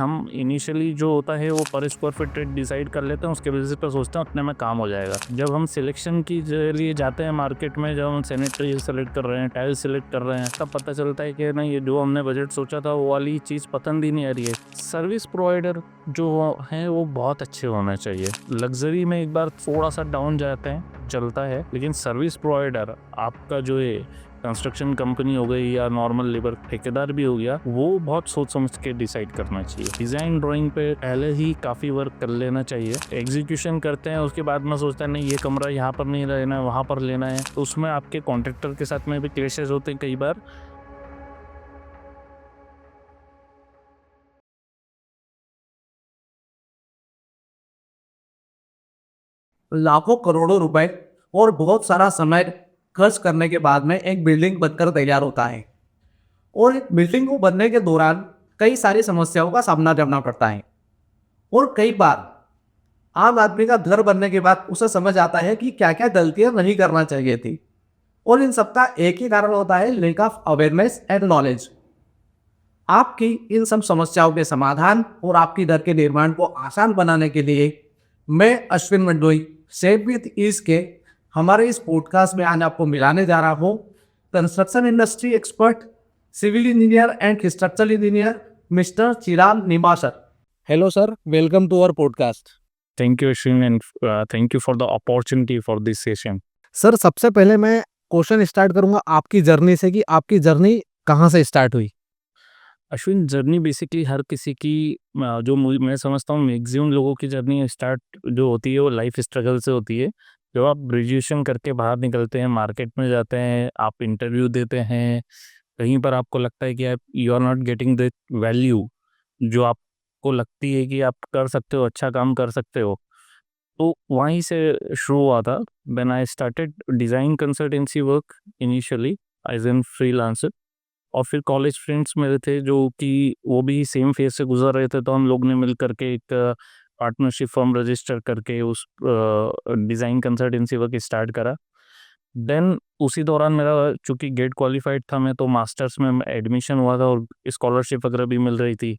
हम इनिशियली जो होता है वो पर स्क्वायर फीट रेट डिसाइड कर लेते हैं, उसके बेसिस पर सोचते हैं उतने में काम हो जाएगा। जब हम सिलेक्शन की लिए जाते हैं मार्केट में, जब हम सैनिटरी सेलेक्ट कर रहे हैं, टाइल्स सेलेक्ट कर रहे हैं, तब पता चलता है कि नहीं, ये जो हमने बजट सोचा था वो वाली चीज़ पसंद ही नहीं आ रही है। सर्विस प्रोवाइडर जो हैं वो बहुत अच्छे होने चाहिए। लग्जरी में एक बार थोड़ा सा डाउन जाते हैं, चलता है, लेकिन सर्विस प्रोवाइडर आपका जो है कंस्ट्रक्शन कंपनी हो गई या नॉर्मल लेबर ठेकेदार भी हो गया, वो बहुत सोच समझ के डिसाइड करना चाहिए। डिज़ाइन ड्राइंग पे पहले ही काफ़ी वर्क कर लेना चाहिए। एग्जीक्यूशन करते हैं, उसके बाद में सोचता है नहीं ये कमरा यहाँ पर नहीं लेना है, वहाँ पर लेना है, तो उसमें आपके कॉन्ट्रैक्टर के साथ में भी क्लैशेस होते हैं कई बार। लाखों करोड़ों रुपए और बहुत सारा समय खर्च करने के बाद में एक बिल्डिंग बनकर तैयार होता है। और एक बिल्डिंग को बनने के दौरान कई सारी समस्याओं का सामना करना पड़ता है। और कई बार आम आदमी का घर बनने के बाद उसे समझ आता है कि क्या क्या गलतियां नहीं करना चाहिए थी। और इन सबका एक ही कारण होता है, lack of awareness and knowledge. आपकी इन सब समस्याओं के समाधान और आपकी घर के निर्माण को आसान बनाने के लिए मैं अश्विन मंडोई सेव विथ ईज के हमारे इस पॉडकास्ट में आज आपको मिलाने जा रहा हूँ construction industry expert, civil engineer and structural engineer mister Chirag Nimasar. Hello sir, welcome to our podcast. Thank you Ashwin, and thank you for the opportunity for this session. Sir, सबसे पहले मैं क्वेश्चन स्टार्ट करूंगा आपकी जर्नी से कि आपकी जर्नी कहाँ से स्टार्ट हुई। अश्विन, जर्नी बेसिकली हर किसी की जो मैं समझता हूँ मैक्सिमम लोगों की जर्नी स्टार्ट जो होती है वो लाइफ स्ट्रगल से होती है। जब आप ग्रेजुएशन करके बाहर निकलते हैं, मार्केट में जाते हैं, आप इंटरव्यू देते हैं, कहीं पर आपको लगता है कि आप you are not getting the value जो आपको लगती है कि आप कर सकते हो, अच्छा काम कर सकते हो, तो वहीं से शुरू हुआ था। When I started design consultancy work initially as an freelancer. और फिर कॉलेज फ्रेंड्स मेरे थे जो कि वो भी सेम फेज से गुजर रहे थे, तो हम लोग ने मिल करके एक पार्टनरशिप फर्म रजिस्टर करके उस डिज़ाइन कंसल्टेंसी वर्क स्टार्ट करा। देन उसी दौरान मेरा चूंकि गेट क्वालिफाइड था मैं, तो मास्टर्स में एडमिशन हुआ था और स्कॉलरशिप वगैरह भी मिल रही थी।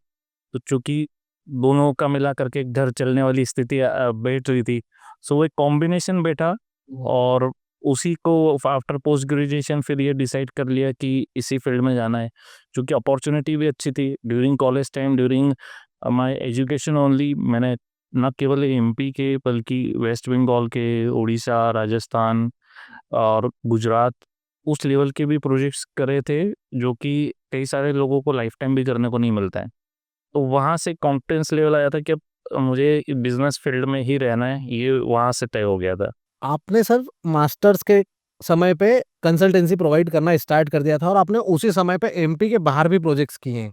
तो चूंकि दोनों का मिला करके एक घर चलने वाली स्थिति बैठ रही थी, सो वो एक कॉम्बिनेशन बैठा। और उसी को आफ्टर पोस्ट ग्रेजुएशन फिर ये डिसाइड कर लिया कि इसी फील्ड में जाना है, क्योंकि अपॉर्चुनिटी भी अच्छी थी during college time, during my education only. मैंने न केवल एमपी के बल्कि वेस्ट बंगाल के, उड़ीसा, राजस्थान और गुजरात, उस लेवल के भी प्रोजेक्ट्स करे थे, जो कि कई सारे लोगों को लाइफ टाइम भी करने को नहीं मिलता है। तो वहाँ से कॉन्फिडेंस लेवल आया था कि अब मुझे बिजनेस फील्ड में ही रहना है, ये वहाँ से तय हो गया था। आपने सर मास्टर्स के समय पे कंसल्टेंसी प्रोवाइड करना स्टार्ट कर दिया था और आपने उसी समय पे एमपी के बाहर भी प्रोजेक्ट्स किए हैं।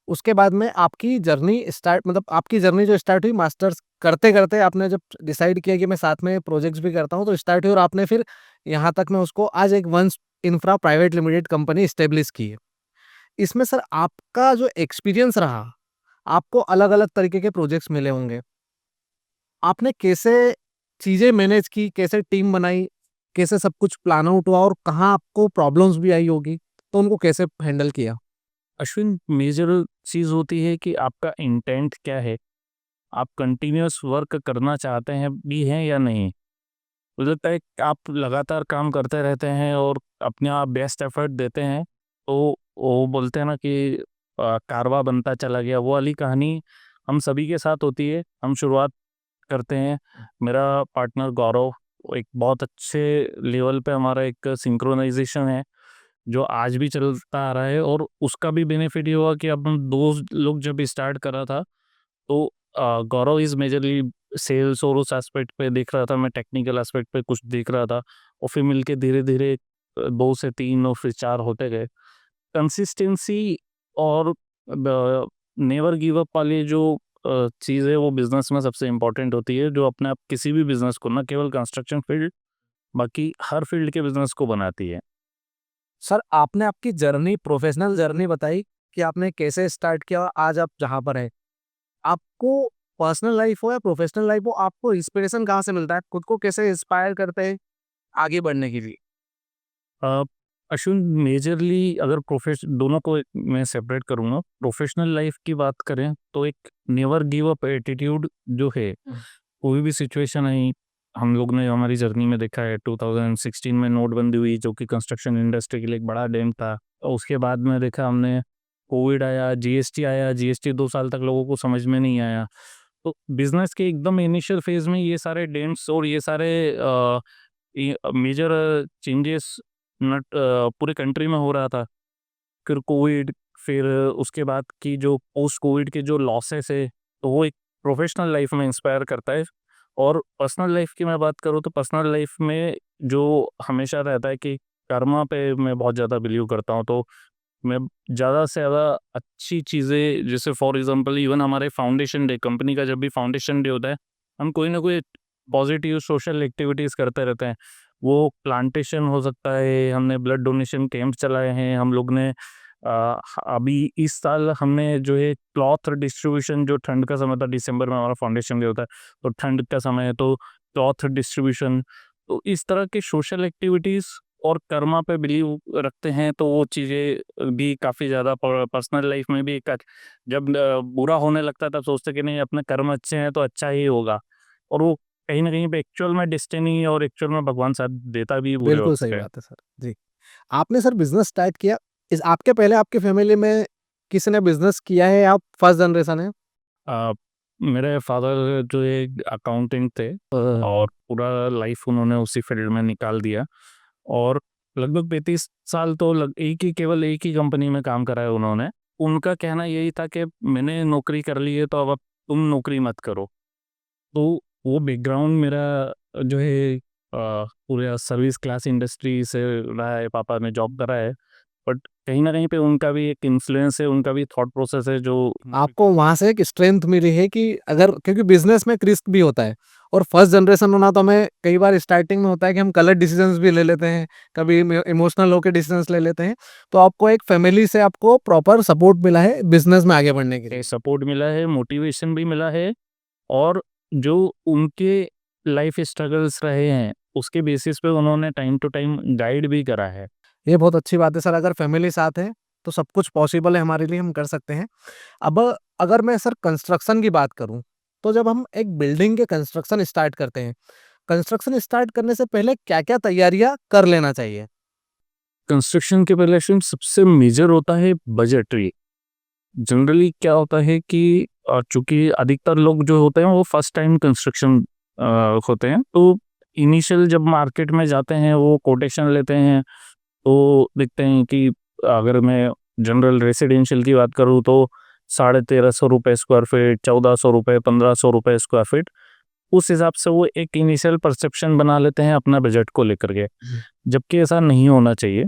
उसके बाद में आपकी जर्नी स्टार्ट, मतलब आपकी जर्नी जो स्टार्ट हुई मास्टर्स करते-करते, आपने जब डिसाइड किया कि मैं साथ में प्रोजेक्ट्स भी करता हूँ, तो स्टार्ट हुई और आपने फिर यहाँ तक में उसको आज एक Vance Infra Private Limited company establish की है। इसमें सर आपका जो एक्सपीरियंस रहा, आपको अलग-अलग तरीके के प्रोजेक्ट्स मिले होंगे। आपने कैसे चीज़ें मैनेज की, कैसे टीम बनाई, कैसे सब कुछ प्लान आउट हुआ और कहाँ आपको प्रॉब्लम्स भी आई होगी, तो उनको कैसे हैंडल किया? अश्विन, मेजर चीज़ होती है कि आपका इंटेंट क्या है, आप कंटिन्यूअस वर्क करना चाहते हैं भी हैं या नहीं। मुझे लगता है कि आप लगातार काम करते रहते हैं और अपने आप बेस्ट एफर्ट देते हैं, तो वो बोलते हैं ना कि कारवां बनता चला गया, वो वाली कहानी हम सभी के साथ होती है। हम शुरुआत करते हैं, मेरा पार्टनर गौरव, वो एक बहुत अच्छे लेवल पे हमारा एक सिंक्रोनाइजेशन है जो आज भी चलता आ रहा है। और उसका भी बेनिफिट ये हुआ कि अब हम दो लोग जब स्टार्ट करा था, तो गौरव इज़ मेजरली सेल्स और उस एस्पेक्ट पे देख रहा था, मैं टेक्निकल एस्पेक्ट पे कुछ देख रहा था। और फिर मिलके धीरे-धीरे 2 से 3 और फिर 4 होते गए। कंसिस्टेंसी और ब नेवर गिव अप वाली जो चीज़ है वो बिज़नेस में सबसे इम्पोर्टेंट होती है, जो अपने आप किसी भी बिज़नेस को, ना केवल कंस्ट्रक्शन फील्ड, बाकी हर फील्ड के बिज़नेस को बनाती है। सर, आपने आपकी जर्नी, प्रोफेशनल जर्नी बताई कि आपने कैसे स्टार्ट किया और आज आप जहाँ पर हैं। आपको पर्सनल लाइफ हो या प्रोफेशनल लाइफ हो, आपको इंस्पिरेशन कहाँ से मिलता है? खुद को कैसे इंस्पायर करते हैं आगे बढ़ने के लिए? अश्विन, मेजरली अगर दोनों को मैं सेपरेट करूंगा। प्रोफेशनल लाइफ की बात करें तो एक नेवर गिव अप एटीट्यूड जो है, कोई भी सिचुएशन आई, हम लोग ने हमारी जर्नी में देखा है। 2016 में नोटबंदी हुई जो कि कंस्ट्रक्शन इंडस्ट्री के लिए एक बड़ा डैम था। और उसके बाद में देखा हमने, कोविड आया, जीएसटी आया, जीएसटी 2 साल तक लोगों को समझ में नहीं आया। तो बिजनेस के एकदम इनिशियल फेज में ये सारे डेम्स और ये सारे मेजर चेंजेस पूरे कंट्री में हो रहा था। फिर कोविड, फिर उसके बाद की जो पोस्ट कोविड के जो लॉसेस है, तो वो एक प्रोफेशनल लाइफ में इंस्पायर करता है। और पर्सनल लाइफ की मैं बात करूँ तो पर्सनल लाइफ में जो हमेशा रहता है कि कर्मा पे मैं बहुत ज़्यादा बिलीव करता हूँ। तो मैं ज़्यादा से ज़्यादा अच्छी चीज़ें, जैसे फॉर एग्जांपल इवन हमारे फाउंडेशन डे, कंपनी का जब भी फाउंडेशन डे होता है, हम कोई ना कोई पॉजिटिव सोशल एक्टिविटीज़ करते रहते हैं। वो प्लांटेशन हो सकता है, हमने ब्लड डोनेशन कैंप चलाए हैं, हम लोग ने अभी इस साल हमने जो है क्लॉथ डिस्ट्रीब्यूशन, जो ठंड का समय था, दिसंबर में हमारा फाउंडेशन डे होता है, तो ठंड का समय है तो क्लॉथ डिस्ट्रीब्यूशन। तो इस तरह की सोशल एक्टिविटीज़ और कर्मा पे बिलीव रखते हैं, तो वो चीज़ें भी काफ़ी ज़्यादा पर्सनल लाइफ में भी जब बुरा होने लगता है तब सोचते हैं कि नहीं, अपने कर्म अच्छे हैं तो अच्छा ही होगा। और वो कहीं न कहीं पे एक्चुअल में डेस्टिनी और एक्चुअल में भगवान साथ देता भी है बुरे बिल्कुल वक़्त सही पे। बात है सर। जी। आपने सर बिज़नेस स्टार्ट किया, इस आपके पहले आपकी फैमिली में किसी ने बिज़नेस किया है या आप फर्स्ट जनरेशन हैं? अ, मेरे फादर जो एक अकाउंटेंट थे और पूरा लाइफ उन्होंने उसी फील्ड में निकाल दिया। और लगभग 35 साल तो केवल एक ही कंपनी में काम करा है उन्होंने। उनका कहना यही था कि मैंने नौकरी कर ली है तो अब तुम नौकरी मत करो। तो वो बैकग्राउंड मेरा जो है पूरा सर्विस क्लास इंडस्ट्री से रहा है, पापा ने जॉब करा है। बट कहीं न कहीं पे उनका भी एक इन्फ्लुएंस है, उनका भी थॉट प्रोसेस है जो आपको वहाँ से एक स्ट्रेंथ मिली है कि अगर क्योंकि बिज़नेस में एक रिस्क भी होता है और फर्स्ट जनरेशन होना तो हमें कई बार स्टार्टिंग में होता है कि हम गलत डिसीजंस भी ले लेते हैं, कभी इमोशनल होकर डिसीजंस ले लेते हैं। तो आपको एक फैमिली से आपको प्रॉपर सपोर्ट मिला है बिज़नेस में आगे बढ़ने के लिए। सपोर्ट मिला है, मोटिवेशन भी मिला है। और जो उनके लाइफ स्ट्रगल्स रहे हैं, उसके बेसिस पे उन्होंने टाइम टू टाइम गाइड भी करा है। ये बहुत अच्छी बात है सर, अगर फैमिली साथ है तो सब कुछ पॉसिबल है हमारे लिए, हम कर सकते हैं। अब अगर मैं सर कंस्ट्रक्शन की बात करूं, तो जब हम एक बिल्डिंग के कंस्ट्रक्शन स्टार्ट करते हैं, कंस्ट्रक्शन स्टार्ट करने से पहले क्या-क्या तैयारियां कर लेना चाहिए? कंस्ट्रक्शन के पहले सबसे मेजर होता है बजटरी। जनरली क्या होता है कि चूँकि अधिकतर लोग जो होते हैं वो फर्स्ट टाइम कंस्ट्रक्शन होते हैं, तो इनिशियल जब मार्केट में जाते हैं वो कोटेशन लेते हैं, तो देखते हैं कि अगर मैं जनरल रेसिडेंशियल की बात करूँ तो 1350 रुपए स्क्वायर फीट, 1400 रुपए, 1500 रुपए स्क्वायर फीट, उस हिसाब से वो एक इनिशियल परसेप्शन बना लेते हैं अपना बजट को लेकर के। जबकि ऐसा नहीं होना चाहिए।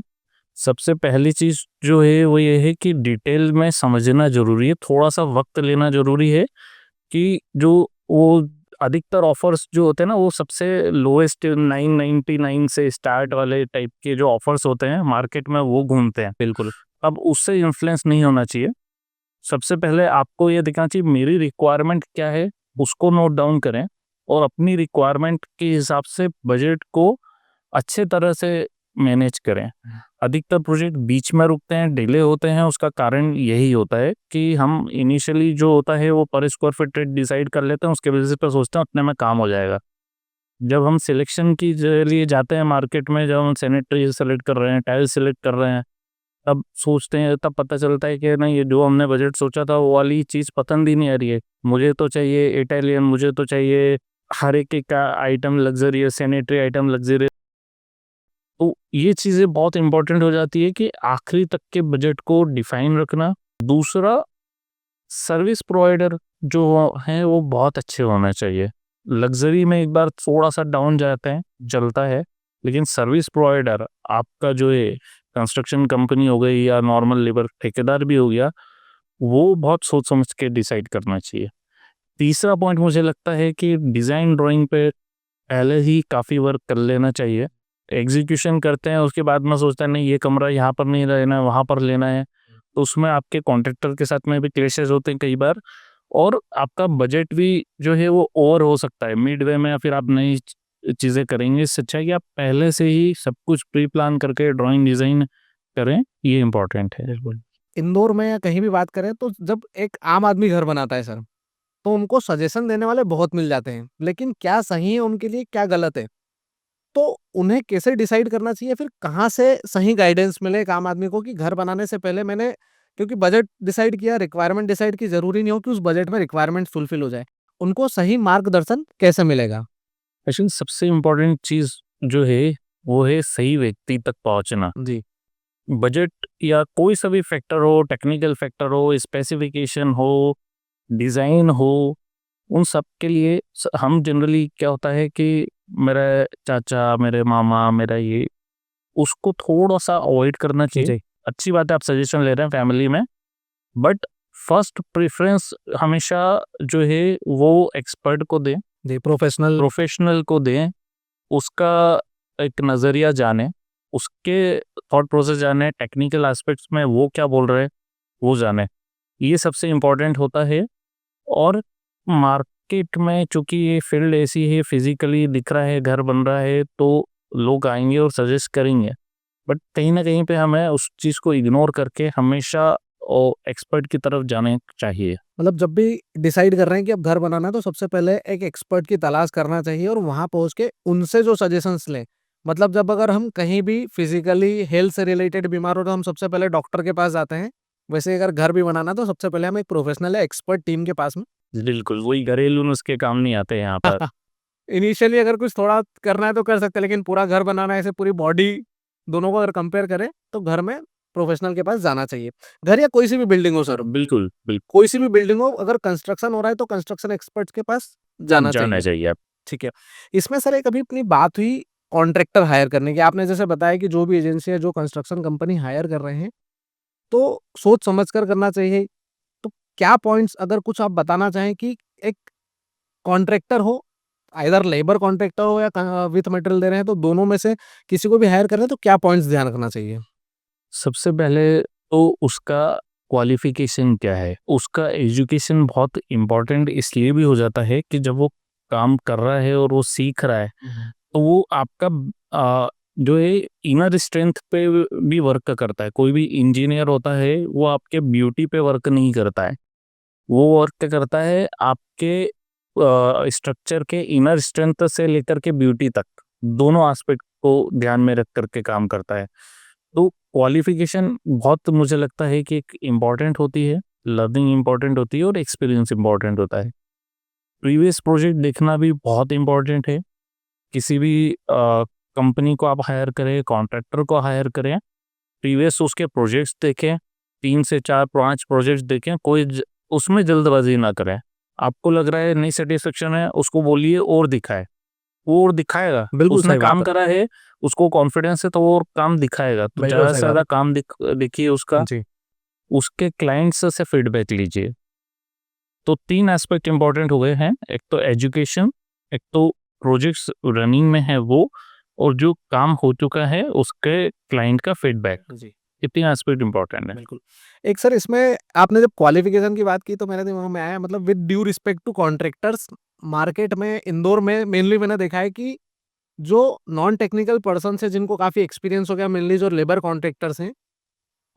सबसे पहली चीज़ जो है वो ये है कि डिटेल में समझना ज़रूरी है, थोड़ा-सा वक़्त लेना ज़रूरी है कि जो वो अधिकतर ऑफ़र्स जो होते हैं ना, वो सबसे लोएस्ट 999 से स्टार्ट वाले टाइप के जो ऑफ़र्स होते हैं मार्केट में, वो घूमते हैं। बिल्कुल। अब उससे इन्फ्लुएंस नहीं होना चाहिए। सबसे पहले आपको ये देखना चाहिए मेरी रिक्वायरमेंट क्या है, उसको नोट डाउन करें और अपनी रिक्वायरमेंट के हिसाब से बजट को अच्छे तरह से मैनेज करें। अधिकतर प्रोजेक्ट बीच में रुकते हैं, डिले होते हैं, उसका कारण यही होता है कि हम इनिशियली जो होता है वो पर स्क्वायर फीट रेट डिसाइड कर लेते हैं, उसके बेसिस पे सोचते हैं उतने में काम हो जाएगा। जब हम सिलेक्शन की लिए जाते हैं मार्केट में, जब हम सैनिटरी सेलेक्ट कर रहे हैं, टाइल्स सेलेक्ट कर रहे हैं, तब सोचते हैं, तब पता चलता है कि नहीं, ये जो हमने बजट सोचा था वो वाली चीज़ पसंद ही नहीं आ रही है। मुझे तो चाहिए इटालियन, मुझे तो चाहिए हर एक का item luxurious, sanitary item luxurious. तो ये चीज़ें बहुत इम्पोर्टेंट हो जाती है कि आखिरी तक के बजट को डिफाइन रखना। दूसरा, सर्विस प्रोवाइडर जो हैं वो बहुत अच्छे होना चाहिए। लग्ज़री में एक बार थोड़ा-सा डाउन जाते हैं, चलता है, लेकिन सर्विस प्रोवाइडर आपका जो है, कंस्ट्रक्शन कंपनी हो गई या नॉर्मल लेबर ठेकेदार भी हो गया, वो बहुत सोच समझ के डिसाइड करना चाहिए। तीसरा पॉइंट मुझे लगता है कि डिज़ाइन ड्राइंग पे पहले ही काफ़ी वर्क कर लेना चाहिए। एग्ज़ीक्यूशन करते हैं, उसके बाद में सोचते हैं नहीं, ये कमरा यहाँ पर नहीं लेना है, वहाँ पर लेना है। तो उसमें आपके कॉन्ट्रैक्टर के साथ में भी क्लैशेज़ होते हैं कई बार, और आपका बजट भी जो है वो ओवर हो सकता है मिडवे में, या फिर आप नहीं चीज़ें करेंगे। इससे अच्छा है कि आप पहले से ही सब कुछ प्री प्लान करके ड्राइंग डिज़ाइन करें, ये इम्पोर्टेंट है। बिल्कुल। इंदौर में या कहीं भी बात करें तो जब एक आम आदमी घर बनाता है सर, तो उनको सजेशन देने वाले बहुत मिल जाते हैं। लेकिन क्या सही है उनके लिए, क्या गलत है? तो उन्हें कैसे डिसाइड करना चाहिए, फिर कहाँ से सही गाइडेंस मिले एक आम आदमी को कि घर बनाने से पहले मैंने क्योंकि बजट डिसाइड किया, रिक्वायरमेंट डिसाइड की, ज़रूरी नहीं हो कि उस बजट में रिक्वायरमेंट फुलफिल हो जाए। उनको सही मार्गदर्शन कैसे मिलेगा? एक्चुअली सबसे इम्पोर्टेंट चीज़ जो है, वो है सही व्यक्ति तक पहुँचना। जी, बजट या कोई सा भी फैक्टर हो, टेक्निकल फैक्टर हो, स्पेसिफिकेशन हो, डिज़ाइन हो, उन सब के लिए हम जनरली क्या होता है कि मेरा चाचा, मेरे मामा, मेरा ये, उसको थोड़ा-सा अवॉइड करना चाहिए। जी, अच्छी बात है आप सजेशन ले रहे हैं फैमिली में, बट फर्स्ट प्रेफ़रेंस हमेशा जो है वो एक्सपर्ट को दें, जी, प्रोफेशनल। प्रोफ़ेशनल को दें, उसका एक नज़रिया जानें, उसके थॉट प्रोसेस जानें, टेक्निकल एस्पेक्ट्स में वो क्या बोल रहे हैं, वो जानें। ये सबसे इम्पोर्टेंट होता है। और मार्केट में चूँकि ये फ़ील्ड ऐसी है, फिज़िकली दिख रहा है, घर बन रहा है, तो लोग आएँगे और सजेस्ट करेंगे। बट कहीं न कहीं पे हमें उस चीज़ को इग्नोर करके हमेशा एक्सपर्ट की तरफ जाने चाहिए। मतलब जब भी डिसाइड कर रहे हैं कि अब घर बनाना है तो सबसे पहले एक एक्सपर्ट की तलाश करना चाहिए और वहाँ पहुँच के उनसे जो सजेशंस लें। मतलब जब अगर हम कहीं भी फिज़िकली हेल्थ से रिलेटेड बीमार हो तो हम सबसे पहले डॉक्टर के पास जाते हैं। वैसे अगर घर भी बनाना है तो सबसे पहले हम एक प्रोफेशनल या एक्सपर्ट टीम के पास में बिल्कुल, वही घरेलू नुस्खे काम नहीं आते यहाँ पर। इनिशियली अगर कुछ थोड़ा करना है तो कर सकते हैं, लेकिन पूरा घर बनाना है, ऐसे पूरी बॉडी दोनों को अगर कंपेयर करें तो घर में प्रोफेशनल के पास जाना चाहिए। घर या कोई सी भी बिल्डिंग हो सर, बिल्कुल, कोई सी भी बिल्डिंग हो, अगर कंस्ट्रक्शन हो रहा है तो कंस्ट्रक्शन एक्सपर्ट्स के पास जाना जाना चाहिए। चाहिए आप। ठीक है। इसमें सर एक अभी अपनी बात हुई कॉन्ट्रैक्टर हायर करने की। आपने जैसे बताया कि जो भी एजेंसी है, जो कंस्ट्रक्शन कंपनी हायर कर रहे हैं, तो सोच समझ कर करना चाहिए। तो क्या पॉइंट्स अगर कुछ आप बताना चाहें कि एक कॉन्ट्रैक्टर हो, आइदर लेबर कॉन्ट्रैक्टर हो या विथ मटेरियल दे रहे हैं, तो दोनों में से किसी को भी हायर कर रहे हैं तो क्या पॉइंट्स ध्यान रखना चाहिए? सबसे पहले तो उसका क्वालिफ़िकेशन क्या है? उसका एजुकेशन बहुत इम्पोर्टेंट इसलिए भी हो जाता है कि जब वो काम कर रहा है और वो सीख रहा है, तो वो आपका जो है इनर स्ट्रेंथ पे भी वर्क करता है। कोई भी इंजीनियर होता है, वो आपके ब्यूटी पे वर्क नहीं करता है। वो वर्क करता है आपके स्ट्रक्चर के इनर स्ट्रेंथ से लेकर के ब्यूटी तक, दोनों एस्पेक्ट को ध्यान में रख कर के काम करता है। तो क्वालिफ़िकेशन बहुत मुझे लगता है कि एक इम्पॉर्टेंट होती है, लर्निंग इम्पॉर्टेंट होती है और एक्सपीरियंस इम्पॉर्टेंट होता है। प्रीवियस प्रोजेक्ट देखना भी बहुत इम्पॉर्टेंट है। किसी भी कंपनी को आप हायर करें, कॉन्ट्रैक्टर को हायर करें, प्रीवियस उसके प्रोजेक्ट्स देखें, 3 से 4 5 प्रोजेक्ट्स देखें, कोई उसमें जल्दबाजी ना करें। आपको लग रहा है नहीं सैटिस्फैक्शन है, उसको बोलिए और दिखाए, वो और दिखाएगा। बिल्कुल उसने सही बात काम है। करा है, उसको कॉन्फिडेंस है, तो वो और काम दिखाएगा। तो बिल्कुल ज़्यादा से सही बात ज़्यादा काम देखिए उसका, है। जी। उसके क्लाइंट्स से फीडबैक लीजिए। तो 3 एस्पेक्ट इम्पोर्टेंट हो गए हैं, एक तो एजुकेशन, एक तो प्रोजेक्ट्स रनिंग में है वो, और जो काम हो चुका है उसके क्लाइंट का फीडबैक। जी। ये 3 एस्पेक्ट इम्पोर्टेंट है। बिल्कुल। एक सर इसमें आपने जब क्वालिफ़िकेशन की बात की तो मेरे दिमाग में आया, मतलब with due respect to contractors, market में इंदौर में मेनली मैंने देखा है कि जो नॉन टेक्निकल पर्सन्स हैं जिनको काफ़ी एक्सपीरियंस हो गया, मेनली जो लेबर कॉन्ट्रैक्टर्स हैं,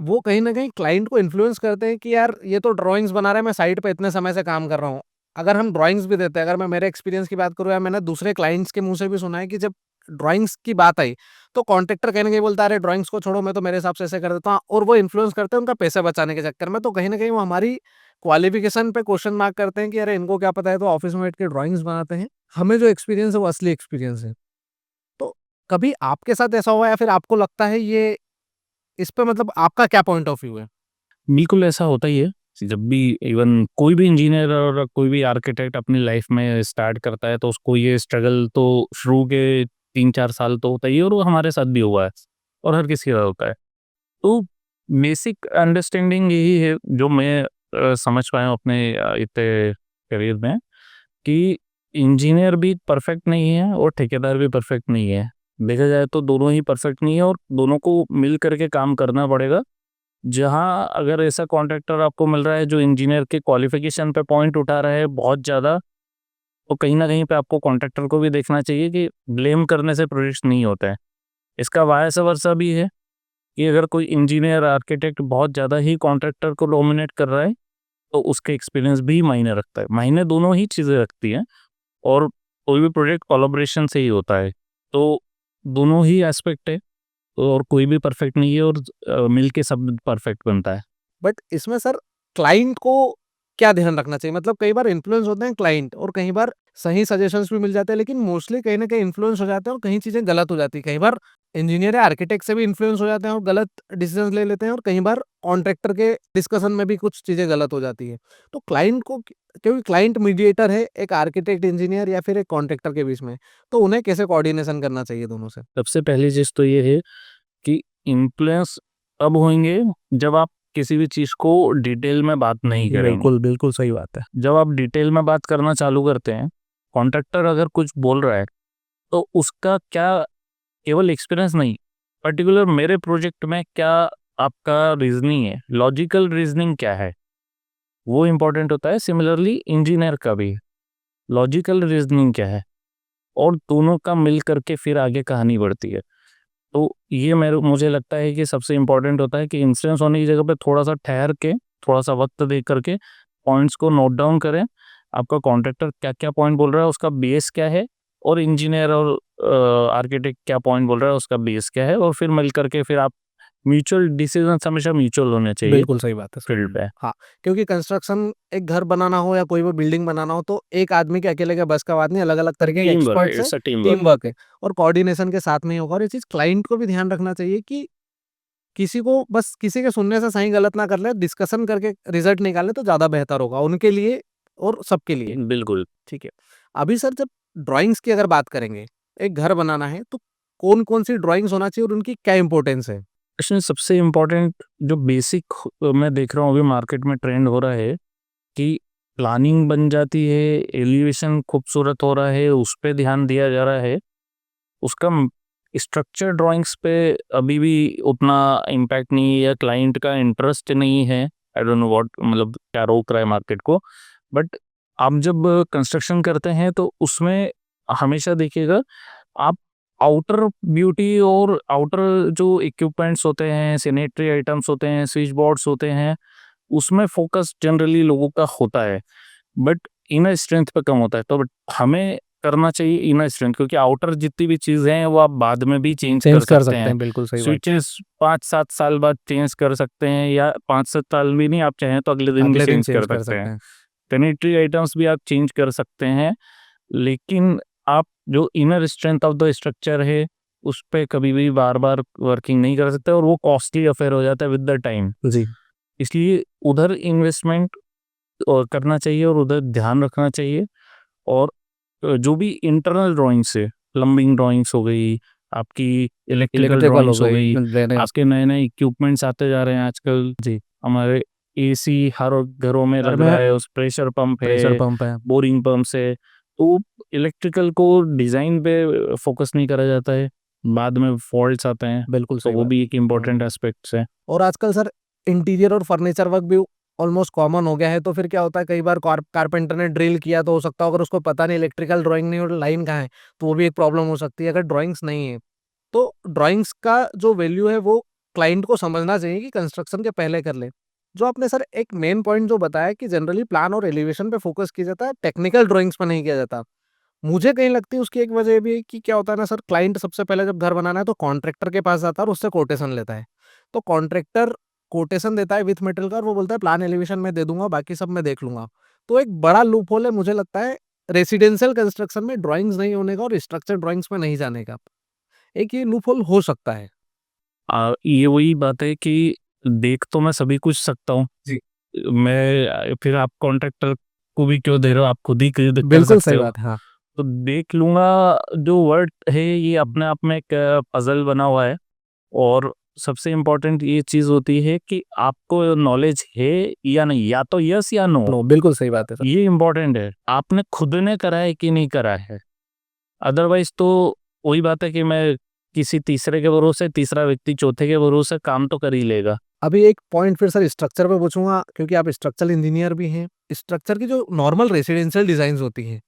वो कहीं न कहीं क्लाइंट को इन्फ्लुएंस करते हैं कि यार ये तो ड्राइंग्स बना रहा है, मैं साइट पे इतने समय से काम कर रहा हूँ। अगर हम ड्राइंग्स भी देते हैं, अगर मैं मेरे एक्सपीरियंस की बात करूँ या मैंने दूसरे क्लाइंट्स के मुँह से भी सुना है कि जब ड्राइंग्स की बात आई, तो कॉन्ट्रैक्टर कहीं न कहीं बोलता है, "अरे ड्राइंग्स को छोड़ो, मैं तो मेरे हिसाब से ऐसे कर देता हूँ", और वो इन्फ्लुएंस करते हैं उनका पैसे बचाने के चक्कर में। तो कहीं न कहीं वो हमारी क्वालिफ़िकेशन पे क्वेश्चन मार्क करते हैं कि अरे इनको क्या पता है, तो ऑफ़िस में बैठ के ड्राइंग्स बनाते हैं। हमें जो एक्सपीरियंस है वो असली एक्सपीरियंस है। तो कभी आपके साथ ऐसा हुआ है या फिर आपको लगता है ये इस पे, मतलब आपका क्या पॉइंट ऑफ व्यू है? बिल्कुल ऐसा होता ही है। जब भी इवन कोई भी इंजीनियर और कोई भी आर्किटेक्ट अपनी लाइफ में स्टार्ट करता है, तो उसको ये स्ट्रगल तो शुरू के 3-4 साल तो होता ही है, और वो हमारे साथ भी हुआ है और हर किसी का होता है। तो बेसिक अंडरस्टैंडिंग यही है जो मैं समझ पाया हूँ अपने इतने करियर में, कि इंजीनियर भी परफेक्ट नहीं है और ठेकेदार भी परफेक्ट नहीं है। देखा जाए तो दोनों ही परफेक्ट नहीं है, और दोनों को मिल करके काम करना पड़ेगा। जहाँ अगर ऐसा कॉन्ट्रैक्टर आपको मिल रहा है जो इंजीनियर के क्वालिफिकेशन पे पॉइंट उठा रहा है बहुत ज़्यादा, तो कहीं ना कहीं पे आपको कॉन्ट्रैक्टर को भी देखना चाहिए कि ब्लेम करने से प्रोजेक्ट नहीं होता है। इसका वायस वर्सा भी है कि अगर कोई इंजीनियर आर्किटेक्ट बहुत ज़्यादा ही कॉन्ट्रैक्टर को डोमिनेट कर रहा है तो उसका एक्सपीरियंस भी मायने रखता है। मायने दोनों ही चीज़ें रखती हैं और कोई भी प्रोजेक्ट कोलैबोरेशन से ही होता है। तो दोनों ही एस्पेक्ट है और कोई भी परफेक्ट नहीं है और मिल के सब परफेक्ट बनता है। बट इसमें सर क्लाइंट को क्या ध्यान रखना चाहिए? मतलब कई बार इन्फ्लुएंस होते हैं क्लाइंट और कई बार सही सजेशंस भी मिल जाते हैं, लेकिन मोस्टली कहीं न कहीं इन्फ्लुएंस हो जाते हैं और कहीं चीज़ें गलत हो जाती हैं। कई बार इंजीनियर या आर्किटेक्ट से भी इन्फ्लुएंस हो जाते हैं और गलत डिसीजंस ले लेते हैं और कई बार कॉन्ट्रैक्टर के डिस्कशन में भी कुछ चीज़ें गलत हो जाती है। तो क्लाइंट को क्योंकि क्लाइंट मीडिएटर है एक आर्किटेक्ट, इंजीनियर या फिर एक कॉन्ट्रैक्टर के बीच में, तो उन्हें कैसे कोऑर्डिनेशन करना चाहिए दोनों से? सबसे पहली चीज़ तो ये है कि इन्फ्लुएंस तब होंगे जब आप किसी भी चीज़ को डिटेल में बात नहीं करेंगे। बिल्कुल सही बात है। जब आप डिटेल में बात करना चालू करते हैं, कॉन्ट्रैक्टर अगर कुछ बोल रहा है तो उसका क्या केवल एक्सपीरियंस नहीं, पर्टिकुलर मेरे प्रोजेक्ट में क्या आपका रीजनिंग है, लॉजिकल रीजनिंग क्या है, वो इम्पोर्टेंट होता है। सिमिलरली इंजीनियर का भी लॉजिकल रीजनिंग क्या है और दोनों का मिल करके फिर आगे कहानी बढ़ती है। तो ये मुझे लगता है कि सबसे इम्पोर्टेंट होता है कि इंसिडेंस होने की जगह पे थोड़ा सा ठहर के, थोड़ा सा वक्त दे करके पॉइंट्स को नोट डाउन करें। आपका कॉन्ट्रैक्टर क्या क्या पॉइंट बोल रहा है, उसका बेस क्या है, और इंजीनियर और आर्किटेक्ट क्या पॉइंट बोल रहा है, उसका बेस क्या है, और फिर मिल करके फिर आप म्यूचुअल डिसीजन हमेशा म्यूचुअल होने चाहिए बिल्कुल सही बात है सर। फील्ड पे। हाँ, क्योंकि कंस्ट्रक्शन एक घर बनाना हो या कोई भी बिल्डिंग बनाना हो तो एक आदमी के अकेले के बस का बात नहीं, अलग-अलग तरीके के टीम वर्क है, एक्सपर्ट्स हैं, it's a team team work. Work है और कोऑर्डिनेशन के साथ में ही होगा और ये चीज़ क्लाइंट को भी ध्यान रखना चाहिए कि किसी को बस किसी के सुनने से सही गलत ना कर ले, डिस्कशन करके रिजल्ट निकालें तो ज़्यादा बेहतर होगा उनके लिए और सबके लिए। बिल्कुल। ठीक है। अभी सर जब ड्राइंग्स की अगर बात करेंगे, एक घर बनाना है तो कौन-कौन सी ड्राइंग्स होना चाहिए और उनकी क्या इम्पोर्टेंस है? इसमें सबसे इम्पोर्टेंट जो बेसिक मैं देख रहा हूँ अभी मार्केट में ट्रेंड हो रहा है कि प्लानिंग बन जाती है, एलिवेशन खूबसूरत हो रहा है, उस पे ध्यान दिया जा रहा है। उसका स्ट्रक्चर ड्राइंग्स पे अभी भी उतना इम्पैक्ट नहीं है या क्लाइंट का इंटरेस्ट नहीं है। आई डोंट नो व्हाट, मतलब क्या रोक रहा है मार्केट को। बट आप जब कंस्ट्रक्शन करते हैं तो उसमें हमेशा देखिएगा आप आउटर ब्यूटी और आउटर जो इक्विपमेंट्स होते हैं, सैनिटरी आइटम्स होते हैं, स्विच बोर्ड्स होते हैं, उसमें फोकस जनरली लोगों का होता है, बट इनर स्ट्रेंथ पे कम होता है। तो बट हमें करना चाहिए इनर स्ट्रेंथ, क्योंकि आउटर जितनी भी चीज़ें हैं वो आप बाद में भी चेंज कर सकते हैं। बिल्कुल सही बात। स्विचेस 5-7 साल बाद चेंज कर सकते हैं, या 5-7 साल भी नहीं, आप चाहें तो अगले दिन भी अगले दिन चेंज कर चेंज कर सकते हैं। सकते हैं। सैनिटरी आइटम्स भी आप चेंज कर सकते हैं, लेकिन आप जो inner strength of the structure है उस पे कभी भी बार-बार वर्किंग नहीं कर सकते और वो कॉस्टली अफेयर हो जाता है विद द टाइम। जी। इसलिए उधर इन्वेस्टमेंट करना चाहिए और उधर ध्यान रखना चाहिए। और जो भी इंटरनल ड्राइंग्स है, प्लम्बिंग ड्राइंग्स हो गई, आपकी इलेक्ट्रिकल इलेक्ट्रिकल हो ड्राइंग्स हो गई, गई, ड्रेनेज। आपके नए-नए इक्विपमेंट्स आते जा रहे हैं आजकल। जी। हमारे एसी हर घरों में घर लग रहा में है, उस प्रेशर पंप प्रेशर है, पंप है। बोरिंग पंप्स है। तो इलेक्ट्रिकल को डिज़ाइन पे फोकस नहीं करा जाता है, बाद में फॉल्ट्स आते हैं, बिल्कुल तो सही वो बात। भी एक इम्पोर्टेंट एस्पेक्ट्स है। और आजकल सर इंटीरियर और फर्नीचर वर्क भी ऑलमोस्ट कॉमन हो गया है, तो फिर क्या होता है कई बार कारपेंटर ने ड्रिल किया तो हो सकता है अगर उसको पता नहीं इलेक्ट्रिकल ड्राइंग नहीं और लाइन कहाँ है, तो वो भी एक प्रॉब्लम हो सकती है अगर ड्राइंग्स नहीं है। तो ड्राइंग्स का जो वैल्यू है वो क्लाइंट को समझना चाहिए कि कंस्ट्रक्शन के पहले कर ले। जो आपने सर एक मेन पॉइंट जो बताया कि जनरली प्लान और एलिवेशन पे फोकस किया जाता है, टेक्निकल ड्राइंग्स पे नहीं किया जाता। मुझे कहीं लगती है उसकी एक वजह ये भी है कि क्या होता है ना सर, क्लाइंट सबसे पहले जब घर बनाना है तो कॉन्ट्रैक्टर के पास जाता है और उससे कोटेशन लेता है। तो कॉन्ट्रैक्टर कोटेशन देता है विथ मटेरियल का और वो बोलता है प्लान एलिवेशन मैं दे दूंगा, बाकी सब मैं देख लूंगा। तो एक बड़ा लूप होल है मुझे लगता है रेसिडेंशियल कंस्ट्रक्शन में ड्राइंग्स नहीं होने का और स्ट्रक्चर ड्राइंग्स में नहीं जाने का। एक ये लूप होल हो सकता है। ये वही बात है कि देख तो मैं सभी कुछ सकता हूँ। जी। मैं फिर आप कॉन्ट्रैक्टर को भी क्यों दे रहे हो, आप खुद ही कर बिल्कुल सकते सही हो। बात है। हाँ। तो देख लूँगा जो वर्ड है ये अपने आप में एक पज़ल बना हुआ है। और सबसे इम्पोर्टेंट ये चीज़ होती है कि आपको नॉलेज है या नहीं, या तो यस या नो, नो, बिल्कुल सही बात है सर। ये इम्पोर्टेंट है। आपने खुद ने करा है कि नहीं करा है। अदरवाइज़ तो वही बात है कि मैं किसी तीसरे के भरोसे, तीसरा व्यक्ति चौथे के भरोसे काम तो कर ही लेगा। अभी एक पॉइंट फिर सर स्ट्रक्चर पे पूछूंगा क्योंकि आप स्ट्रक्चरल इंजीनियर भी हैं। स्ट्रक्चर की जो नॉर्मल रेसिडेंशियल डिजाइन होती हैं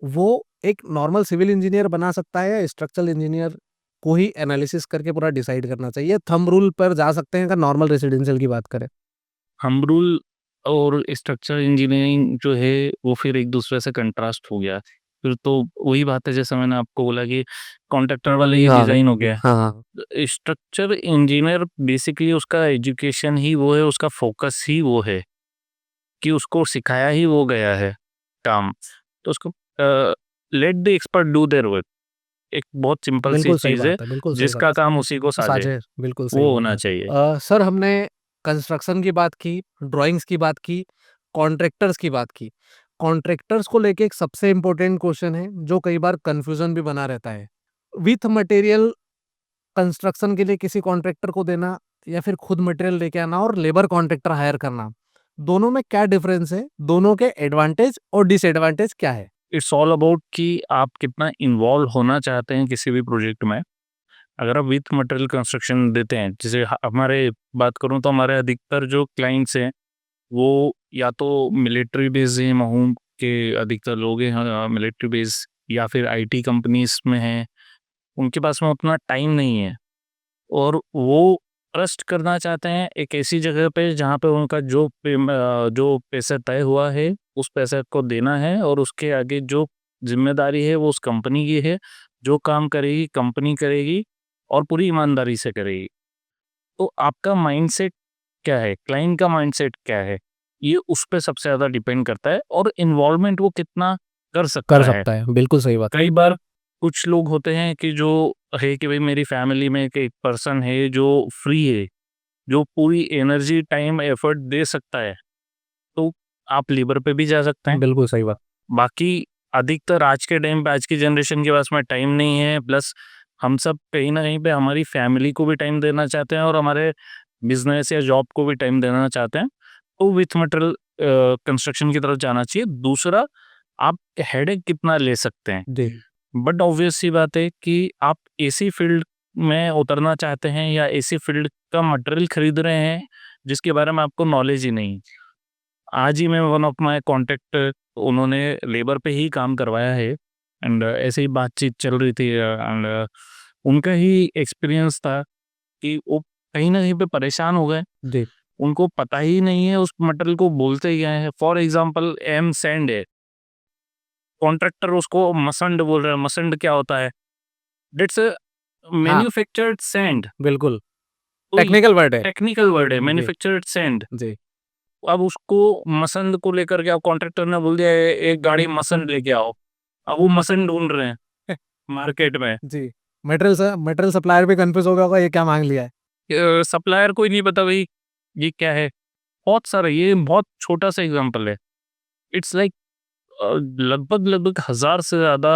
वो एक नॉर्मल सिविल इंजीनियर बना सकता है या स्ट्रक्चरल इंजीनियर को ही एनालिसिस करके पूरा डिसाइड करना चाहिए? थंब रूल पर जा सकते हैं अगर नॉर्मल रेसिडेंशियल की बात करें। हम रूल और स्ट्रक्चरल इंजीनियरिंग जो है वो फिर एक दूसरे से कंट्रास्ट हो गया। फिर तो वही बात है जैसे मैंने आपको बोला कि कॉन्ट्रैक्टर वाले ये हाँ, डिज़ाइन हो गया। हाँ, स्ट्रक्चर इंजीनियर बेसिकली उसका एजुकेशन ही वो है, उसका फ़ोकस ही वो है कि उसको सिखाया ही वो गया है काम। तो उसको let the expert do their work, एक बहुत सिंपल सी बिल्कुल सही चीज़ है, बात है, बिल्कुल सही बात जिसका है। काम उसी को साझे, साझे बिल्कुल सही वो बोल रहे होना हैं। चाहिए। सर हमने कंस्ट्रक्शन की बात की, ड्राइंग्स की बात की, कॉन्ट्रैक्टर्स की बात की। कॉन्ट्रैक्टर्स को लेके एक सबसे इम्पोर्टेंट क्वेश्चन है जो कई बार कन्फ्यूजन भी बना रहता है। विथ मटेरियल कंस्ट्रक्शन के लिए किसी कॉन्ट्रैक्टर को देना या फिर खुद मटेरियल लेके आना और लेबर कॉन्ट्रैक्टर हायर करना, दोनों में क्या डिफरेंस है? दोनों के एडवांटेज और डिसएडवांटेज क्या है? इट्स ऑल अबाउट कि आप कितना इन्वॉल्व होना चाहते हैं किसी भी प्रोजेक्ट में। अगर आप विथ मटेरियल कंस्ट्रक्शन देते हैं, जैसे हमारे बात करूँ तो हमारे अधिकतर जो क्लाइंट्स हैं वो या तो मिलिट्री बेस हैं, महूम के अधिकतर लोग हैं मिलिट्री बेस, या फिर आईटी कंपनीज में हैं। उनके पास में उतना टाइम नहीं है और वो ट्रस्ट करना चाहते हैं एक ऐसी जगह पे जहाँ पे उनका जो पैसा तय हुआ है उस पैसे को देना है और उसके आगे जो जिम्मेदारी है वो उस कंपनी की है। जो काम करेगी कंपनी करेगी और पूरी ईमानदारी से करेगी। तो आपका माइंडसेट क्या है, क्लाइंट का माइंडसेट क्या है, ये उस पे सबसे ज़्यादा डिपेंड करता है और इन्वॉल्वमेंट वो कितना कर कर सकता है। सकता है, बिल्कुल सही बात। कई बार कुछ लोग होते हैं कि जो है कि भाई मेरी फैमिली में एक पर्सन है जो फ्री है, जो पूरी एनर्जी, टाइम, एफर्ट दे सकता है, तो आप लेबर पे भी जा सकते हैं। बिल्कुल सही बात। बाकी अधिकतर आज के टाइम पे आज की जनरेशन के पास में टाइम नहीं है, प्लस हम सब कहीं न कहीं पे हमारी फैमिली को भी टाइम देना चाहते हैं और हमारे बिज़नेस या जॉब को भी टाइम देना चाहते हैं, तो विथ मटेरियल कंस्ट्रक्शन की तरफ जाना चाहिए। दूसरा, आप हेडेक कितना ले सकते हैं। जी, बट ऑब्वियस सी बात है कि आप ऐसी फील्ड में उतरना चाहते हैं या ऐसी फील्ड का मटेरियल खरीद रहे हैं जिसके बारे में आपको नॉलेज ही नहीं। आज ही मैं वन ऑफ माय कॉन्टैक्ट, उन्होंने लेबर पे ही काम करवाया है एंड ऐसे ही बातचीत चल रही थी एंड उनका ही एक्सपीरियंस था कि वो कहीं न कहीं पे परेशान हो गए। जी, उनको पता ही नहीं है उस मटेरियल को बोलते क्या है। फॉर एग्ज़ाम्पल एम सैंड है, कॉन्ट्रैक्टर उसको मसंड बोल रहा है। मसंड क्या होता है? दैट्स अ हाँ, मैन्युफैक्चर्ड सैंड। बिल्कुल, तो ये टेक्निकल वर्ड है। टेक्निकल वर्ड है जी, मैन्युफैक्चर्ड सैंड। जी, अब उसको मसंद को लेकर के अब कॉन्ट्रैक्टर ने बोल दिया एक गाड़ी मसंद लेके आओ। अब वो मसंद ढूँढ रहे हैं मार्केट में। जी। मटेरियल सप्लायर भी कन्फ्यूज़ हो गया होगा ये क्या माँग लिया है। सप्लायर को ही नहीं पता भाई ये क्या है। बहुत सारे, ये बहुत छोटा-सा एग्ज़ाम्पल है। इट्स लाइक लगभग-लगभग 1000 से ज़्यादा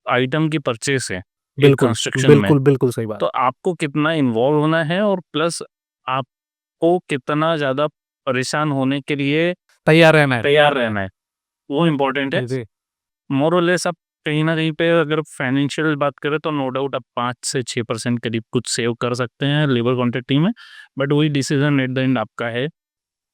आइटम की परचेज़ है एक बिल्कुल, कंस्ट्रक्शन में। बिल्कुल, बिल्कुल सही बात। तो आपको कितना इन्वॉल्व होना है और प्लस आपको कितना ज़्यादा परेशान होने के लिए तैयार रहना है। तैयार रहना है, वो इम्पोर्टेंट है। जी, मोर और लेस आप कहीं न कहीं पे अगर फाइनेंशियल बात करें तो नो डाउट आप 5 से 6% करीब कुछ सेव कर सकते हैं लेबर कॉन्ट्रैक्टिंग में, बट वही डिसीज़न एट द एंड आपका है।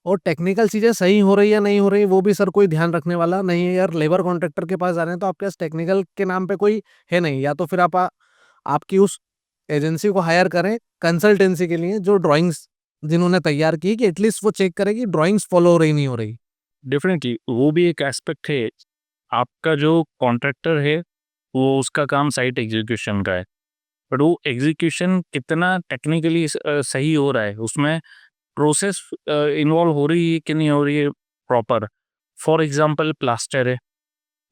और टेक्निकल चीज़ें सही हो रही है या नहीं हो रही वो भी सर कोई ध्यान रखने वाला नहीं है यार। लेबर कॉन्ट्रैक्टर के पास जा रहे हैं तो आपके पास टेक्निकल के नाम पे कोई है नहीं, या तो फिर आपकी उस एजेंसी को हायर करें कंसल्टेंसी के लिए जो ड्राइंग्स जिन्होंने तैयार की कि एटलीस्ट वो चेक करे कि ड्राइंग्स फॉलो हो रही नहीं हो रही। डेफ़िनिटली वो भी एक एस्पेक्ट है। आपका जो कॉन्ट्रैक्टर है, वो उसका काम साइट एग्ज़ीक्यूशन का है, बट वो एग्ज़ीक्यूशन कितना टेक्निकली सही हो रहा है, उसमें प्रोसेस इन्वॉल्व हो रही है कि नहीं हो रही है प्रॉपर। फॉर एग्ज़ाम्पल प्लास्टर है,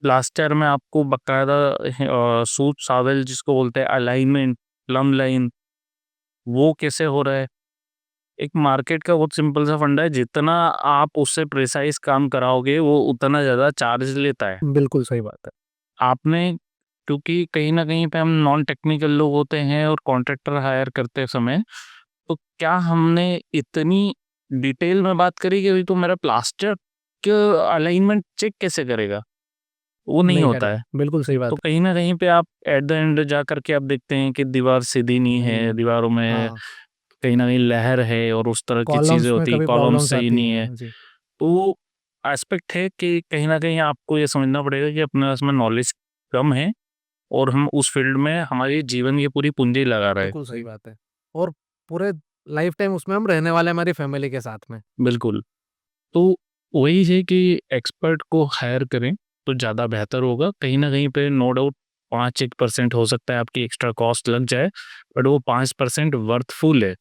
प्लास्टर में आपको बाकायदा सूत सावेल जिसको बोलते हैं अलाइनमेंट, प्लम लाइन, वो कैसे हो रहा है। एक मार्केट का बहुत सिंपल सा फंडा है, जितना आप उससे प्रिसाइज़ काम कराओगे वो उतना ज़्यादा चार्ज लेता है। बिल्कुल सही बात है। आपने, क्योंकि कहीं न कहीं पे हम नॉन टेक्निकल लोग होते हैं और कॉन्ट्रैक्टर हायर करते समय, तो क्या हमने इतनी डिटेल में बात करी कि भाई तू मेरा प्लास्टर का अलाइनमेंट चेक कैसे करेगा? वो नहीं नहीं होता करेगा, है। बिल्कुल सही तो बात कहीं न कहीं पे आप एट द एंड जा कर के आप देखते हैं कि दीवार सीधी नहीं है। है, दीवारों में हाँ, कहीं न कहीं लहर है और उस तरह की चीज़ें कॉलम्स में होती हैं, कभी कॉलम प्रॉब्लम्स सही आती नहीं है। हैं। जी, तो एस्पेक्ट है कि कहीं न कहीं आपको ये समझना पड़ेगा कि अपने पास में नॉलेज कम है और हम उस फील्ड में हमारी जीवन की पूरी पूँजी लगा रहे हैं। बिल्कुल सही बात है। और पूरे लाइफ टाइम उसमें हम रहने वाले हैं हमारी फैमिली के साथ में। बिल्कुल। तो वही है कि एक्सपर्ट को हायर करें तो ज़्यादा बेहतर होगा। कहीं न कहीं पे नो डाउट 5-1% हो सकता है आपकी एक्स्ट्रा कॉस्ट लग जाए, बट वो 5% वर्थफुल है।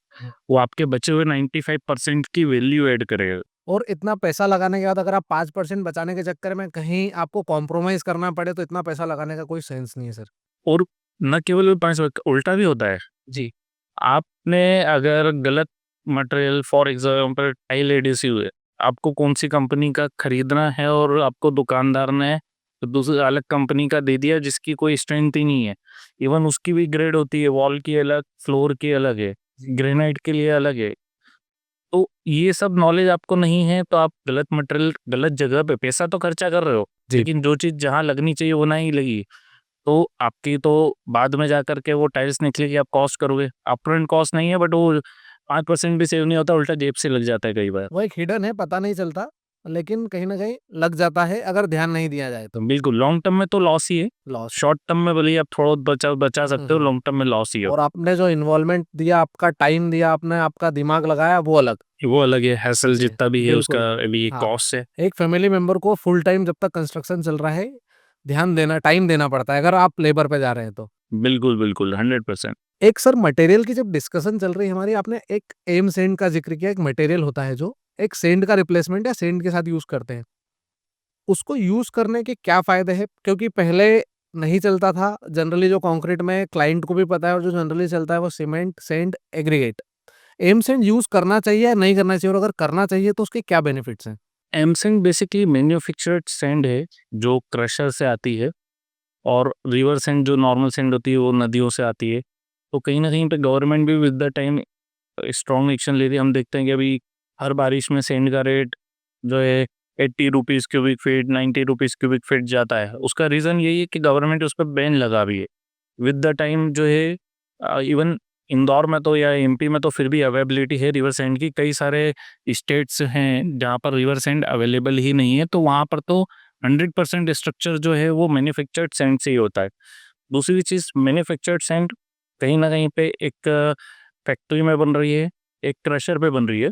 वो आपके बचे हुए 95% की वैल्यू ऐड करेगा। और इतना पैसा लगाने के बाद अगर आप 5% बचाने के चक्कर में कहीं आपको कॉम्प्रोमाइज़ करना पड़े तो इतना पैसा लगाने का कोई सेंस नहीं है सर। और न केवल 5 उल्टा भी होता है। जी, आपने अगर गलत material for example tile adhesive है, आपको कौन-सी कंपनी का खरीदना है और आपको दुकानदार ने दूसरी अलग कंपनी का दे दिया जिसकी कोई स्ट्रेंथ ही नहीं है। इवन उसकी भी ग्रेड होती है, वॉल की अलग, फ्लोर की अलग है, ग्रेनाइट के लिए अलग है। तो ये सब नॉलेज आपको नहीं है तो आप गलत मटेरियल गलत जगह पे पैसा तो खर्चा कर रहे हो, जी। लेकिन जो चीज़ जहाँ लगनी चाहिए वो नहीं लगी। तो आपकी तो बाद में जाकर के वो टाइल्स निकलेगी, आप कॉस्ट करोगे। अपफ्रंट कॉस्ट नहीं है बट वो 5% भी सेव नहीं होता, उल्टा जेब से लग जाता है कई बार। वो एक हिडन है, पता नहीं चलता, लेकिन कहीं न कहीं लग जाता है अगर ध्यान नहीं दिया जाए तो। तो बिल्कुल लॉन्ग टर्म में तो लॉस ही है। लॉस। शॉर्ट टर्म में भले ही आप थोड़ा बहुत बचा बचा हुँ, सकते हो, हुँ। लॉन्ग टर्म में लॉस ही हो। और आपने जो इन्वॉल्वमेंट दिया, आपका टाइम दिया, आपने आपका दिमाग लगाया वो अलग। वो अलग है, हैसल जी, जितना भी है उसका बिल्कुल। भी हाँ, कॉस्ट है। एक फैमिली मेंबर को फुल टाइम जब तक कंस्ट्रक्शन चल रहा है, ध्यान देना, टाइम देना पड़ता है अगर आप लेबर पे जा रहे हैं तो। बिल्कुल, बिल्कुल 100%। एक सर मटेरियल की जब डिस्कशन चल रही है हमारी, आपने एक एम सेंड का ज़िक्र किया, एक मटेरियल होता है जो एक सेंड का रिप्लेसमेंट या सेंड के साथ यूज़ करते हैं। उसको यूज़ करने के क्या फ़ायदे हैं? क्योंकि पहले नहीं चलता था, जनरली जो कंक्रीट में क्लाइंट को भी पता है और जो जनरली चलता है वो cement, sand, aggregate. M sand use करना चाहिए या नहीं करना चाहिए और अगर करना चाहिए तो उसके क्या बेनिफिट्स हैं? एमसैंड बेसिकली मैन्युफैक्चर्ड सैंड है जो क्रशर से आती है और रिवर सैंड जो नॉर्मल सैंड होती है वो नदियों से आती है। तो कहीं न कहीं पे गवर्नमेंट भी with the time strong action ले रही है। हम देखते हैं कि अभी हर बारिश में सैंड का रेट जो है 80 rupees cubic feet, 90 rupees cubic feet जाता है। उसका रीज़न यही है कि गवर्नमेंट उस पे बैन लगा रही है। विद द टाइम जो है इवन इंदौर में तो या एमपी में तो फिर भी अवेलेबिलिटी है रिवर सैंड की। कई सारे स्टेट्स हैं जहाँ पर रिवर सैंड अवेलेबल ही नहीं है, तो वहाँ पर तो 100% स्ट्रक्चर जो है वो मैन्युफैक्चर्ड सैंड से ही होता है। दूसरी चीज़ मैन्युफैक्चर्ड सैंड कहीं न कहीं पे एक फैक्ट्री में बन रही है, एक क्रशर पे बन रही है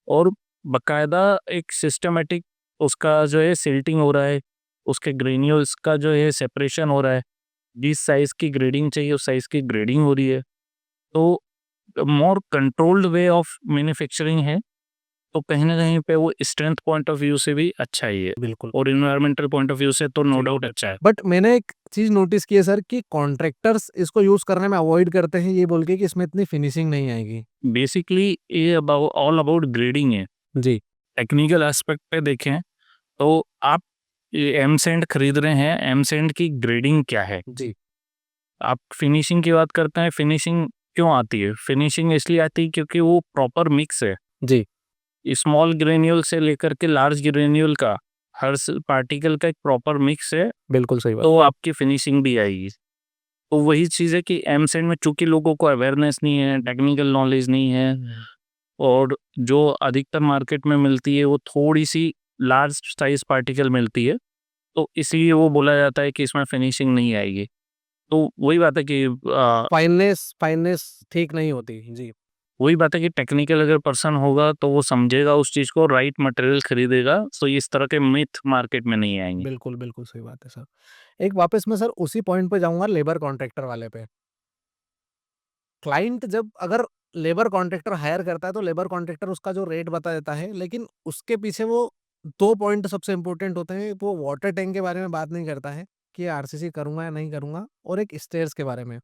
और बाकायदा एक सिस्टमैटिक उसका जो है सिल्टिंग हो रहा है, उसके ग्रेन्यूल्स का जो है सेपरेशन हो रहा है। जिस साइज़ की ग्रेडिंग चाहिए उस साइज़ की ग्रेडिंग हो रही है। तो मोर कंट्रोल्ड वे ऑफ मैन्युफैक्चरिंग है, तो कहीं न कहीं पे वो स्ट्रेंथ पॉइंट ऑफ व्यू से भी अच्छा ही है बिल्कुल। और एनवायरमेंटल पॉइंट ऑफ व्यू से तो नो जी। डाउट अच्छा है। बट मैंने एक चीज़ नोटिस की है सर कि कॉन्ट्रैक्टर्स इसको यूज़ करने में अवॉइड करते हैं ये बोल के कि इसमें इतनी फिनिशिंग नहीं आएगी। बेसिकली ये ऑल अबाउट ग्रेडिंग है। जी, टेक्निकल एस्पेक्ट पे देखें तो आप ये एमसैंड खरीद रहे हैं, एमसैंड की ग्रेडिंग क्या है? जी, आप फिनिशिंग की बात करते हैं, फिनिशिंग क्यों आती है? फिनिशिंग इसलिए आती है क्योंकि वो प्रॉपर मिक्स है। जी, स्मॉल ग्रेन्यूल से लेकर के लार्ज ग्रेन्यूल का हर पार्टिकल का एक प्रॉपर मिक्स है, बिल्कुल सही बात। तो आपकी फिनिशिंग भी आएगी। तो वही चीज़ है कि एमसेंड में चूंकि लोगों को अवेयरनेस नहीं है, टेक्निकल नॉलेज नहीं है और जो अधिकतर मार्केट में मिलती है वो थोड़ी सी लार्ज साइज पार्टिकल मिलती है, तो इसलिए वो बोला जाता है कि इसमें फिनिशिंग नहीं आएगी। तो वही बात है कि फाइननेस फाइननेस ठीक नहीं होती। जी, वही बात है कि टेक्निकल अगर पर्सन होगा तो वो समझेगा उस चीज़ को, राइट मटेरियल खरीदेगा, तो इस तरह के मिथ मार्केट में नहीं आएँगे। बिल्कुल, बिल्कुल सही बात है सर। एक वापस मैं सर उसी पॉइंट पे जाऊँगा लेबर कॉन्ट्रैक्टर वाले पे। क्लाइंट जब अगर लेबर कॉन्ट्रैक्टर हायर करता है तो लेबर कॉन्ट्रैक्टर उसका जो रेट बता देता है, लेकिन उसके पीछे वो 2 पॉइंट सबसे इम्पोर्टेंट होते हैं। वो वाटर टैंक के बारे में बात नहीं करता है कि आरसीसी करूँगा या नहीं करूँगा और एक स्टेयर्स के बारे में।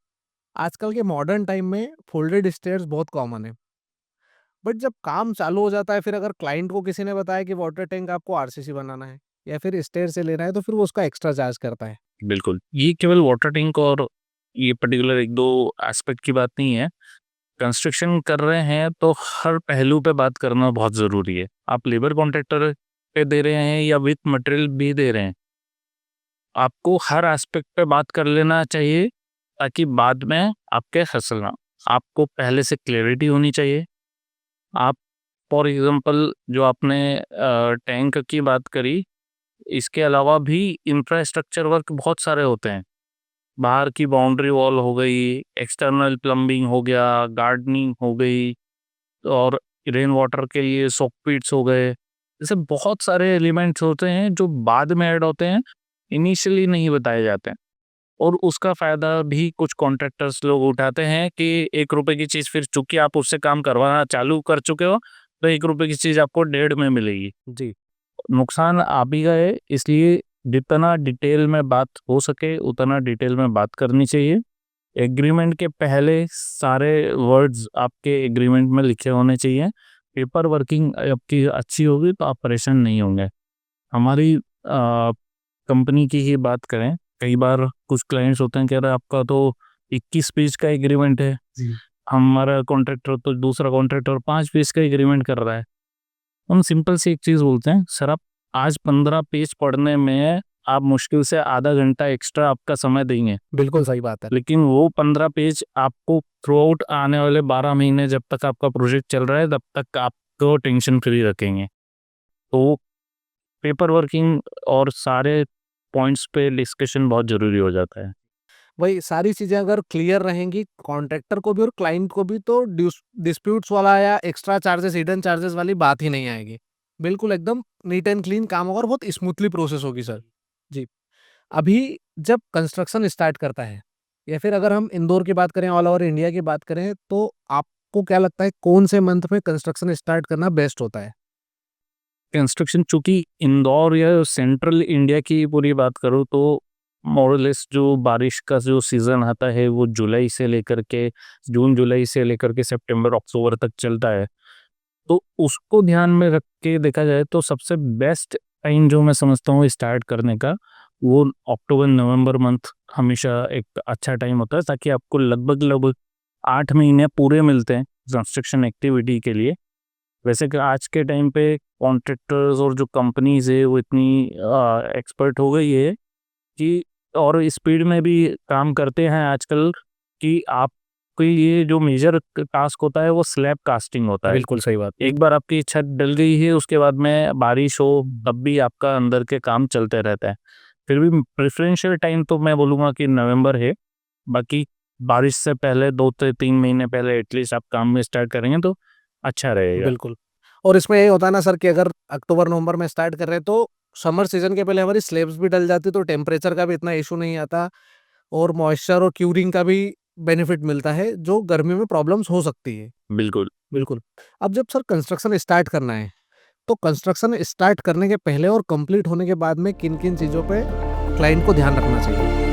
आजकल के मॉडर्न टाइम में फोल्डेड स्टेयर्स बहुत कॉमन है। बट जब काम चालू हो जाता है फिर अगर क्लाइंट को किसी ने बताया कि वाटर टैंक आपको आरसीसी बनाना है या फिर स्टेयर से लेना है तो फिर वो उसका एक्स्ट्रा चार्ज करता है। बिल्कुल, ये केवल वाटर टैंक और ये पर्टिकुलर 1-2 एस्पेक्ट की बात नहीं है। कंस्ट्रक्शन कर रहे हैं तो हर पहलू पे बात करना बहुत ज़रूरी है। आप लेबर कॉन्ट्रैक्टर पे दे रहे हैं या विथ मटेरियल भी दे रहे हैं, आपको हर एस्पेक्ट पे बात कर लेना चाहिए ताकि बाद में आपके हसल ना। आपको पहले से क्लैरिटी होनी चाहिए। आप फॉर एग्जांपल जो आपने टैंक की बात करी, इसके अलावा भी इंफ्रास्ट्रक्चर वर्क बहुत सारे होते हैं। बाहर की बाउंड्री वॉल हो गई, एक्सटर्नल प्लम्बिंग हो गया, गार्डनिंग हो गई, और रेन वाटर के लिए सॉक पिट्स हो गए। ऐसे बहुत सारे एलिमेंट्स होते हैं जो बाद में ऐड होते हैं, इनिशियली नहीं बताए जाते हैं। और उसका फ़ायदा भी कुछ कॉन्ट्रैक्टर्स लोग उठाते हैं कि ₹1 की चीज़, फिर चूँकि आप उससे काम करवाना चालू कर चुके हो, तो ₹1 की चीज़ आपको 1.5 में मिलेगी। जी, नुकसान आ भी गए, इसलिए जितना डिटेल में बात हो सके उतना डिटेल में बात करनी चाहिए। एग्रीमेंट के पहले सारे वर्ड्स आपके एग्रीमेंट में लिखे होने चाहिए। पेपर वर्किंग आपकी अच्छी होगी तो आप परेशान नहीं होंगे। हमारी कंपनी की ही बात करें, कई बार कुछ क्लाइंट्स होते हैं कह रहे आपका तो 21 पेज का एग्रीमेंट है, जी। हमारा कॉन्ट्रैक्टर तो दूसरा कॉन्ट्रैक्टर 5 पेज का एग्रीमेंट कर रहा है। हम सिंपल सी एक चीज़ बोलते हैं, सर आप आज 15 पेज पढ़ने में आप मुश्किल से आधा घंटा एक्स्ट्रा आपका समय देंगे, बिल्कुल सही बात है। लेकिन वो 15 पेज आपको थ्रू आउट आने वाले 12 महीने जब तक आपका प्रोजेक्ट चल रहा है तब तक आपको टेंशन फ्री रखेंगे। तो पेपर वर्किंग और सारे पॉइंट्स पे डिस्कशन बहुत ज़रूरी हो जाता है। वही सारी चीज़ें अगर क्लियर रहेंगी कॉन्ट्रैक्टर को भी और क्लाइंट को भी, तो डिस्प्यूट्स वाला या एक्स्ट्रा चार्जेस, हिडन चार्जेस वाली बात ही नहीं आएगी। बिल्कुल एकदम नीट एंड क्लीन काम होगा और बहुत स्मूथली प्रोसेस होगी सर। जी। अभी जब कंस्ट्रक्शन स्टार्ट करता है या फिर अगर हम इंदौर की बात करें, ऑल ओवर इंडिया की बात करें, तो आपको क्या लगता है कौन से मंथ में कंस्ट्रक्शन स्टार्ट करना बेस्ट होता है? कंस्ट्रक्शन चूँकि इंदौर या सेंट्रल इंडिया की पूरी बात करूँ तो मोर लेस जो बारिश का जो सीज़न आता है वो जुलाई से लेकर के जून-जुलाई से लेकर के सितंबर-अक्टूबर तक चलता है। तो उसको ध्यान में रख के देखा जाए तो सबसे बेस्ट टाइम जो मैं समझता हूँ स्टार्ट करने का, वो अक्टूबर-नवंबर मंथ हमेशा एक अच्छा टाइम होता है, ताकि आपको लगभग-लगभग 8 महीने पूरे मिलते हैं कंस्ट्रक्शन एक्टिविटी के लिए। वैसे कि आज के टाइम पे कॉन्ट्रैक्टर्स और जो कंपनीज़ है वो इतनी एक्सपर्ट हो गई है कि और स्पीड में भी काम करते हैं आजकल, कि आपको ये जो मेजर टास्क होता है वो स्लैब कास्टिंग होता है। बिल्कुल सही बात। एक बार आपकी छत डल गई है उसके बाद में बारिश हो तब भी आपका अंदर के काम चलते रहता है। फिर भी प्रेफरेंशियल टाइम तो मैं बोलूँगा कि नवंबर है। बाकी बारिश से पहले 2 से 3 महीने पहले एटलीस्ट आप काम में स्टार्ट करेंगे तो अच्छा रहेगा। बिल्कुल। और इसमें ये होता है ना सर कि अगर अक्टूबर-नवंबर में स्टार्ट कर रहे हैं तो समर सीज़न के पहले हमारी स्लैब्स भी डल जाती है, तो टेम्परेचर का भी इतना इश्यू नहीं आता और मॉइस्चर और क्यूरिंग का भी बेनिफिट मिलता है, जो गर्मी में प्रॉब्लम्स हो सकती है। बिल्कुल। बिल्कुल। अब जब सर कंस्ट्रक्शन स्टार्ट करना है, तो कंस्ट्रक्शन स्टार्ट करने के पहले और कंप्लीट होने के बाद में किन-किन चीज़ों पे क्लाइंट को ध्यान रखना चाहिए?